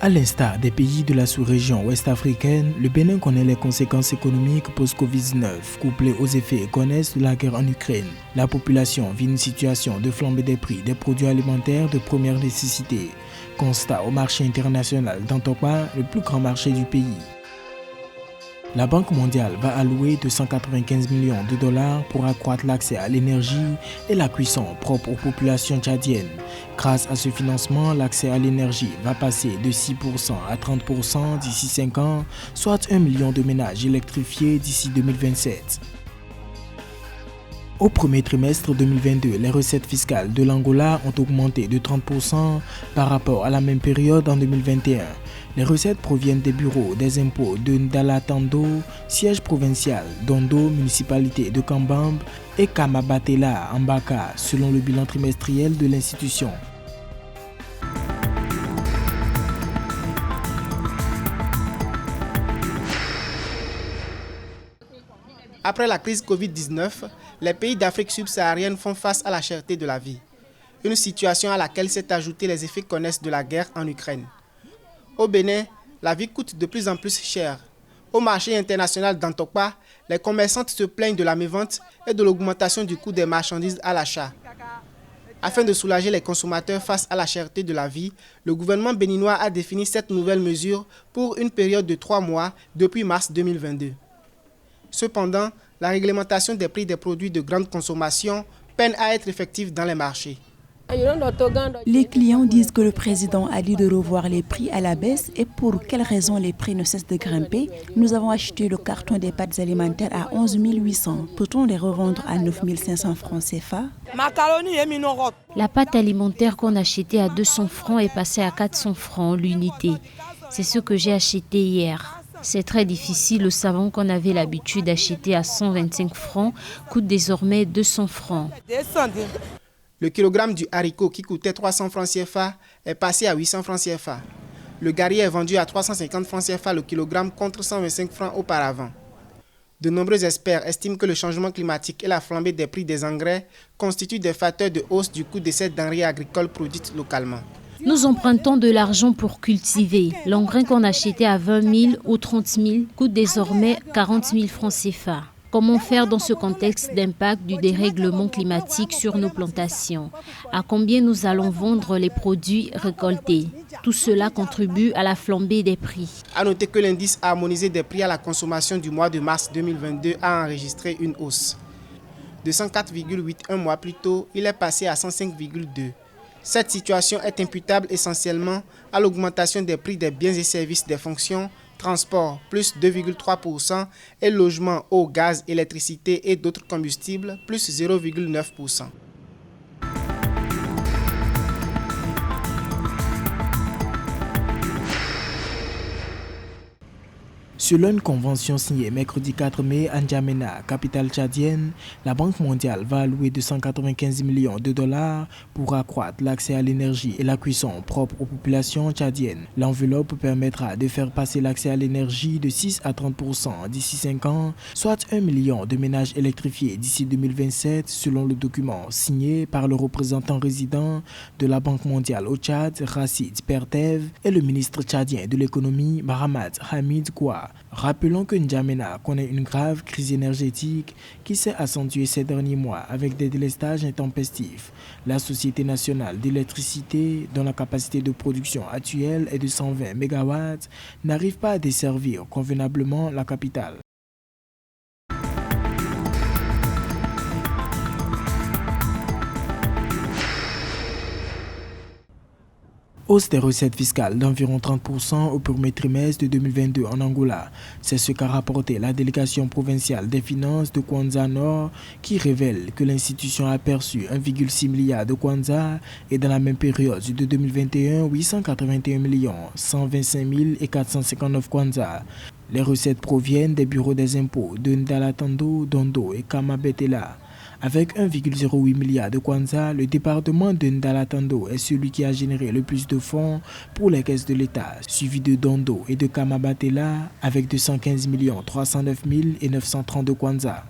À l'instar des pays de la sous-région ouest-africaine, le Bénin connaît les conséquences économiques post-Covid-19, couplées aux effets connexes de la guerre en Ukraine. La population vit une situation de flambée des prix des produits alimentaires de première nécessité. Constat au marché international d'Antokpa, le plus grand marché du pays. La Banque mondiale va allouer 295 millions de dollars pour accroître l'accès à l'énergie et la cuisson propre aux populations tchadiennes. Grâce à ce financement, l'accès à l'énergie va passer de 6% à 30% d'ici 5 ans, soit 1 million de ménages électrifiés d'ici 2027. Au premier trimestre 2022, les recettes fiscales de l'Angola ont augmenté de 30% par rapport à la même période en 2021. Les recettes proviennent des bureaux des impôts de Ndalatando, siège provincial, Dondo, municipalité de Kambambe et Kamabatela, Mbaka, selon le bilan trimestriel de l'institution. Après la crise Covid-19, les pays d'Afrique subsaharienne font face à la cherté de la vie. Une situation à laquelle s'est ajouté les effets connexes de la guerre en Ukraine. Au Bénin, la vie coûte de plus en plus cher. Au marché international d'Antokpa, les commerçantes se plaignent de la mévente et de l'augmentation du coût des marchandises à l'achat. Afin de soulager les consommateurs face à la cherté de la vie, le gouvernement béninois a défini cette nouvelle mesure pour une période de 3 mois depuis mars 2022. Cependant, la réglementation des prix des produits de grande consommation peine à être effective dans les marchés. Les clients disent que le président a dit de revoir les prix à la baisse et pour quelles raisons les prix ne cessent de grimper. Nous avons acheté le carton des pâtes alimentaires à 11 800. Peut-on les revendre à 9 500 francs CFA? La pâte alimentaire qu'on achetait à 200 francs est passée à 400 francs l'unité. C'est ce que j'ai acheté hier. C'est très difficile, le savon qu'on avait l'habitude d'acheter à 125 francs coûte désormais 200 francs. Le kilogramme du haricot qui coûtait 300 francs CFA est passé à 800 francs CFA. Le gari est vendu à 350 francs CFA le kilogramme contre 125 francs auparavant. De nombreux experts estiment que le changement climatique et la flambée des prix des engrais constituent des facteurs de hausse du coût de ces denrées agricoles produites localement. Nous empruntons de l'argent pour cultiver. L'engrais qu'on achetait à 20 000 ou 30 000 coûte désormais 40 000 francs CFA. Comment faire dans ce contexte d'impact du dérèglement climatique sur nos plantations? À combien nous allons vendre les produits récoltés? Tout cela contribue à la flambée des prix. À noter que l'indice harmonisé des prix à la consommation du mois de mars 2022 a enregistré une hausse. De 104,8 un mois plus tôt, il est passé à 105,2. Cette situation est imputable essentiellement à l'augmentation des prix des biens et services des fonctions, transport plus 2,3% et logement, eau, gaz, électricité et d'autres combustibles plus 0,9%. Selon une convention signée mercredi 4 mai à N'Djamena, capitale tchadienne, la Banque mondiale va allouer 295 millions de dollars pour accroître l'accès à l'énergie et la cuisson propre aux populations tchadiennes. L'enveloppe permettra de faire passer l'accès à l'énergie de 6 à 30% d'ici 5 ans, soit 1 million de ménages électrifiés d'ici 2027, selon le document signé par le représentant résident de la Banque mondiale au Tchad, Racid Pertev, et le ministre tchadien de l'économie, Mahamat Hamid Goua. Rappelons que N'Djamena connaît une grave crise énergétique qui s'est accentuée ces derniers mois avec des délestages intempestifs. La Société nationale d'électricité, dont la capacité de production actuelle est de 120 MW, n'arrive pas à desservir convenablement la capitale. Hausse des recettes fiscales d'environ 30% au premier trimestre de 2022 en Angola. C'est ce qu'a rapporté la délégation provinciale des finances de Kwanza Nord qui révèle que l'institution a perçu 1,6 milliard de Kwanza et dans la même période de 2021, 881 125 459 Kwanza. Les recettes proviennent des bureaux des impôts de Ndalatando, Dondo et Kamabetela. Avec 1,08 milliard de Kwanza, le département de Ndalatando est celui qui a généré le plus de fonds pour les caisses de l'État, suivi de Dondo et de Kamabatela avec 215 309 932 Kwanza.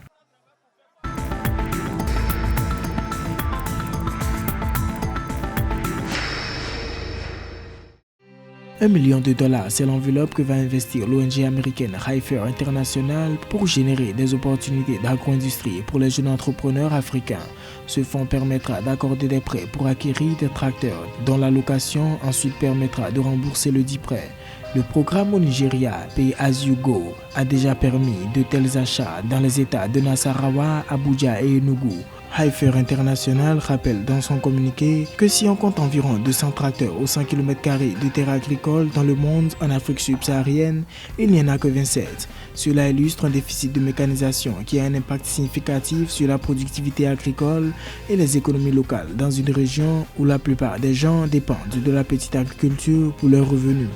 $1 million, c'est l'enveloppe que va investir l'ONG américaine Hyfer International pour générer des opportunités d'agro-industrie pour les jeunes entrepreneurs africains. Ce fonds permettra d'accorder des prêts pour acquérir des tracteurs dont la location ensuite permettra de rembourser le dit prêt. Le programme au Nigeria, Pay As You Go, a déjà permis de tels achats dans les États de Nasarawa, Abuja et Enugu. Hyfer International rappelle dans son communiqué que si on compte environ 200 tracteurs au 100 km² de terres agricoles dans le monde en Afrique subsaharienne, il n'y en a que 27. Cela illustre un déficit de mécanisation qui a un impact significatif sur la productivité agricole et les économies locales dans une région où la plupart des gens dépendent de la petite agriculture pour leurs revenus.